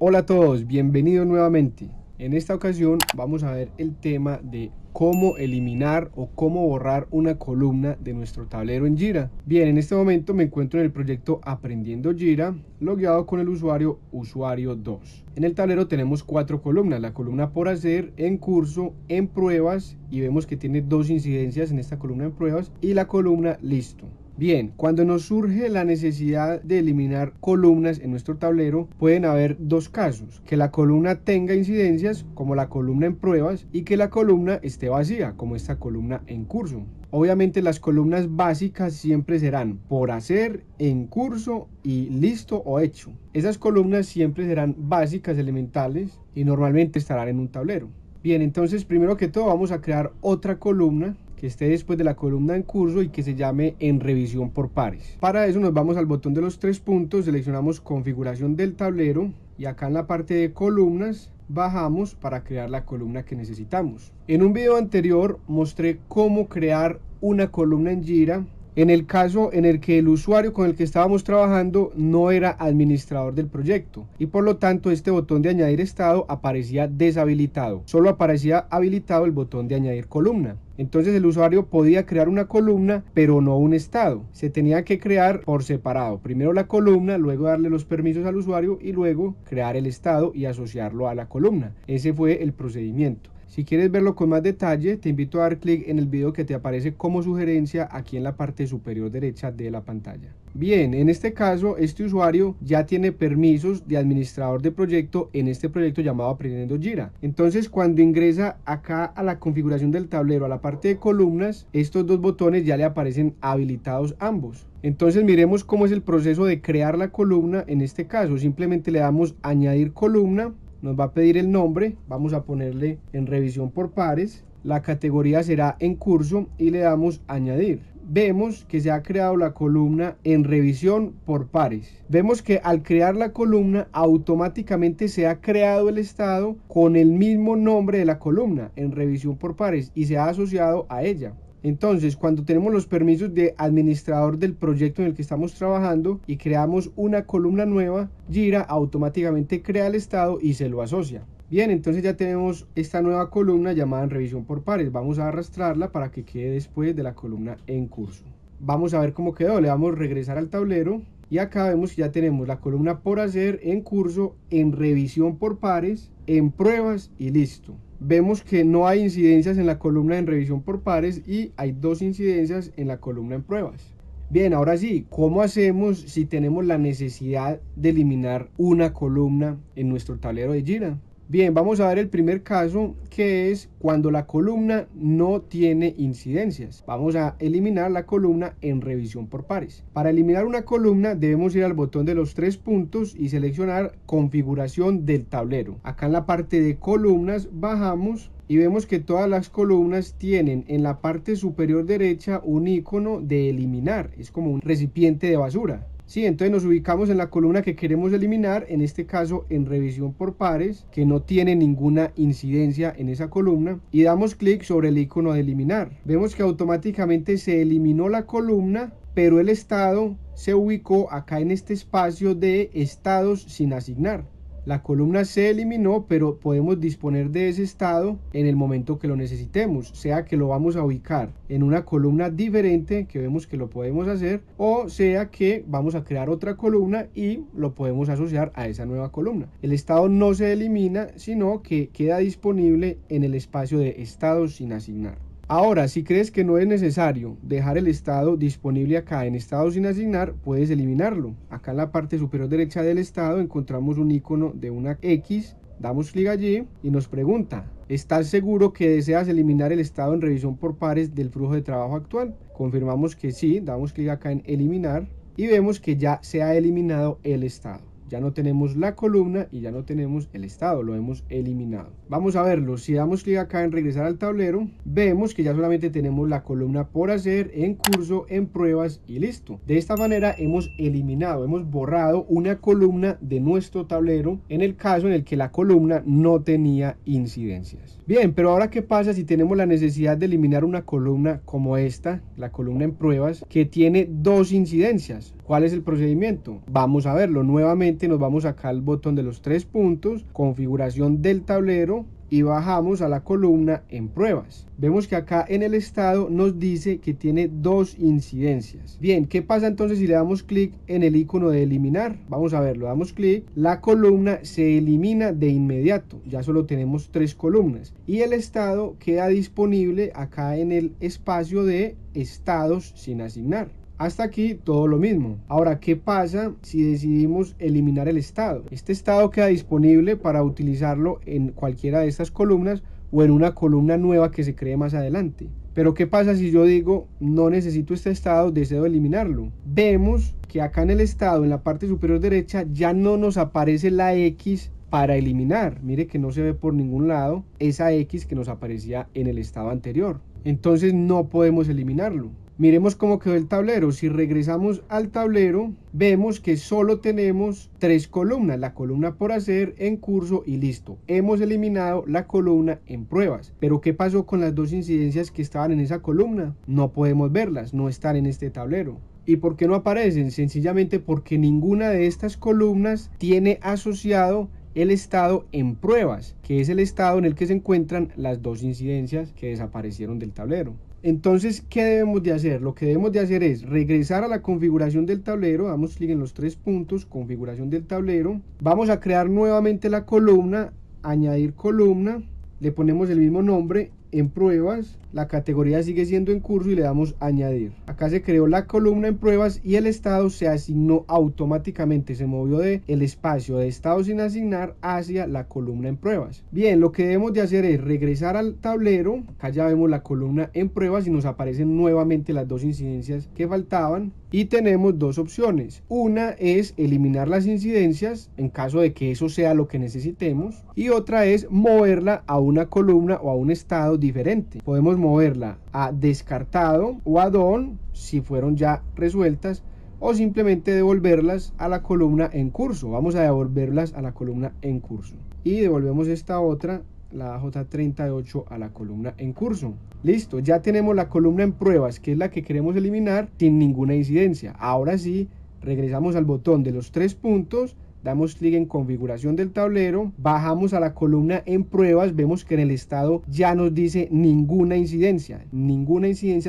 Hola a todos, bienvenidos nuevamente. En esta ocasión vamos a ver el tema de cómo eliminar o cómo borrar una columna de nuestro tablero en Jira. Bien, en este momento me encuentro en el proyecto Aprendiendo Jira, logueado con el usuario 2. En el tablero tenemos 4 columnas, la columna por hacer, en curso, en pruebas, y vemos que tiene 2 incidencias en esta columna en pruebas, y la columna listo. Bien, cuando nos surge la necesidad de eliminar columnas en nuestro tablero, pueden haber dos casos: que la columna tenga incidencias, como la columna en pruebas, y que la columna esté vacía, como esta columna en curso. Obviamente las columnas básicas siempre serán por hacer, en curso y listo o hecho. Esas columnas siempre serán básicas, elementales, y normalmente estarán en un tablero. Bien, entonces primero que todo vamos a crear otra columna que esté después de la columna en curso y que se llame en revisión por pares. Para eso nos vamos al botón de los 3 puntos, seleccionamos configuración del tablero y acá en la parte de columnas bajamos para crear la columna que necesitamos. En un video anterior mostré cómo crear una columna en Jira en el caso en el que el usuario con el que estábamos trabajando no era administrador del proyecto y por lo tanto este botón de añadir estado aparecía deshabilitado, solo aparecía habilitado el botón de añadir columna. Entonces el usuario podía crear una columna pero no un estado, se tenía que crear por separado, primero la columna, luego darle los permisos al usuario y luego crear el estado y asociarlo a la columna. Ese fue el procedimiento. Si quieres verlo con más detalle, te invito a dar clic en el video que te aparece como sugerencia aquí en la parte superior derecha de la pantalla. Bien, en este caso, este usuario ya tiene permisos de administrador de proyecto en este proyecto llamado Aprendiendo Jira. Entonces, cuando ingresa acá a la configuración del tablero, a la parte de columnas, estos dos botones ya le aparecen habilitados ambos. Entonces miremos cómo es el proceso de crear la columna en este caso. Simplemente le damos añadir columna. Nos va a pedir el nombre, vamos a ponerle en revisión por pares, la categoría será en curso y le damos añadir. Vemos que se ha creado la columna en revisión por pares. Vemos que al crear la columna automáticamente se ha creado el estado con el mismo nombre de la columna en revisión por pares y se ha asociado a ella. Entonces, cuando tenemos los permisos de administrador del proyecto en el que estamos trabajando y creamos una columna nueva, Jira automáticamente crea el estado y se lo asocia. Bien, entonces ya tenemos esta nueva columna llamada en revisión por pares. Vamos a arrastrarla para que quede después de la columna en curso. Vamos a ver cómo quedó. Le damos regresar al tablero y acá vemos que ya tenemos la columna por hacer, en curso, en revisión por pares, en pruebas y listo. Vemos que no hay incidencias en la columna en revisión por pares y hay 2 incidencias en la columna en pruebas. Bien, ahora sí, ¿cómo hacemos si tenemos la necesidad de eliminar una columna en nuestro tablero de Jira? Bien, vamos a ver el primer caso, que es cuando la columna no tiene incidencias. Vamos a eliminar la columna en revisión por pares. Para eliminar una columna debemos ir al botón de los 3 puntos y seleccionar configuración del tablero. Acá en la parte de columnas bajamos y vemos que todas las columnas tienen en la parte superior derecha un icono de eliminar. Es como un recipiente de basura. Sí, entonces nos ubicamos en la columna que queremos eliminar, en este caso en revisión por pares, que no tiene ninguna incidencia en esa columna, y damos clic sobre el icono de eliminar. Vemos que automáticamente se eliminó la columna, pero el estado se ubicó acá en este espacio de estados sin asignar. La columna se eliminó, pero podemos disponer de ese estado en el momento que lo necesitemos, sea que lo vamos a ubicar en una columna diferente, que vemos que lo podemos hacer, o sea que vamos a crear otra columna y lo podemos asociar a esa nueva columna. El estado no se elimina, sino que queda disponible en el espacio de estados sin asignar. Ahora, si crees que no es necesario dejar el estado disponible acá en estado sin asignar, puedes eliminarlo. Acá en la parte superior derecha del estado encontramos un icono de una X, damos clic allí y nos pregunta: ¿estás seguro que deseas eliminar el estado en revisión por pares del flujo de trabajo actual? Confirmamos que sí, damos clic acá en eliminar y vemos que ya se ha eliminado el estado. Ya no tenemos la columna y ya no tenemos el estado, lo hemos eliminado. Vamos a verlo. Si damos clic acá en regresar al tablero, vemos que ya solamente tenemos la columna por hacer, en curso, en pruebas y listo. De esta manera hemos eliminado, hemos borrado una columna de nuestro tablero en el caso en el que la columna no tenía incidencias. Bien, pero ahora ¿qué pasa si tenemos la necesidad de eliminar una columna como esta, la columna en pruebas, que tiene 2 incidencias? ¿Cuál es el procedimiento? Vamos a verlo nuevamente. nuevamente nos vamos acá al botón de los 3 puntos, configuración del tablero, y bajamos a la columna en pruebas. Vemos que acá en el estado nos dice que tiene 2 incidencias. Bien, ¿qué pasa entonces si le damos clic en el icono de eliminar? Vamos a verlo, damos clic, la columna se elimina de inmediato, ya solo tenemos 3 columnas y el estado queda disponible acá en el espacio de estados sin asignar. Hasta aquí todo lo mismo. Ahora, ¿qué pasa si decidimos eliminar el estado? Este estado queda disponible para utilizarlo en cualquiera de estas columnas o en una columna nueva que se cree más adelante. Pero ¿qué pasa si yo digo no necesito este estado, deseo eliminarlo? Vemos que acá en el estado, en la parte superior derecha, ya no nos aparece la X para eliminar. Mire que no se ve por ningún lado esa X que nos aparecía en el estado anterior. Entonces no podemos eliminarlo. Miremos cómo quedó el tablero. Si regresamos al tablero, vemos que solo tenemos 3 columnas, la columna por hacer, en curso y listo. Hemos eliminado la columna en pruebas. Pero ¿qué pasó con las 2 incidencias que estaban en esa columna? No podemos verlas, no están en este tablero. ¿Y por qué no aparecen? Sencillamente porque ninguna de estas columnas tiene asociado el estado en pruebas, que es el estado en el que se encuentran las 2 incidencias que desaparecieron del tablero. Entonces, ¿qué debemos de hacer? Lo que debemos de hacer es regresar a la configuración del tablero, damos clic en los 3 puntos, configuración del tablero, vamos a crear nuevamente la columna, añadir columna, le ponemos el mismo nombre, en pruebas, la categoría sigue siendo en curso y le damos añadir. Acá se creó la columna en pruebas y el estado se asignó automáticamente, se movió del espacio de estado sin asignar hacia la columna en pruebas. Bien, lo que debemos de hacer es regresar al tablero, acá ya vemos la columna en pruebas y nos aparecen nuevamente las 2 incidencias que faltaban y tenemos 2 opciones. Una es eliminar las incidencias en caso de que eso sea lo que necesitemos y otra es moverla a una columna o a un estado diferente. Podemos moverla a descartado o a done si fueron ya resueltas o simplemente devolverlas a la columna en curso. Vamos a devolverlas a la columna en curso y devolvemos esta otra, la J38, a la columna en curso. Listo, ya tenemos la columna en pruebas, que es la que queremos eliminar sin ninguna incidencia. Ahora sí, regresamos al botón de los 3 puntos, damos clic en configuración del tablero, bajamos a la columna en pruebas, vemos que en el estado ya nos dice ninguna incidencia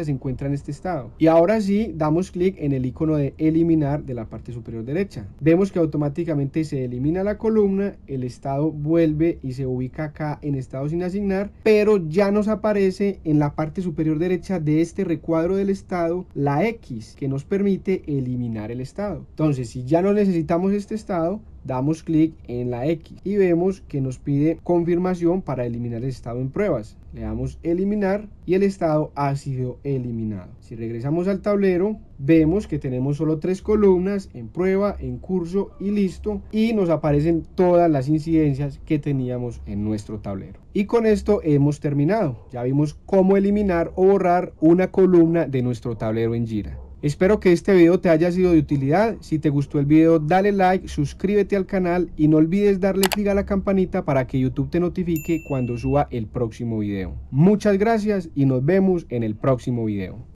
se encuentra en este estado. Y ahora sí, damos clic en el icono de eliminar de la parte superior derecha. Vemos que automáticamente se elimina la columna, el estado vuelve y se ubica acá en estado sin asignar, pero ya nos aparece en la parte superior derecha de este recuadro del estado la X que nos permite eliminar el estado. Entonces, si ya no necesitamos este estado, damos clic en la X y vemos que nos pide confirmación para eliminar el estado en pruebas. Le damos eliminar y el estado ha sido eliminado. Si regresamos al tablero, vemos que tenemos solo 3 columnas, en prueba, en curso y listo, y nos aparecen todas las incidencias que teníamos en nuestro tablero. Y con esto hemos terminado. Ya vimos cómo eliminar o borrar una columna de nuestro tablero en Jira. Espero que este video te haya sido de utilidad. Si te gustó el video, dale like, suscríbete al canal y no olvides darle clic a la campanita para que YouTube te notifique cuando suba el próximo video. Muchas gracias y nos vemos en el próximo video.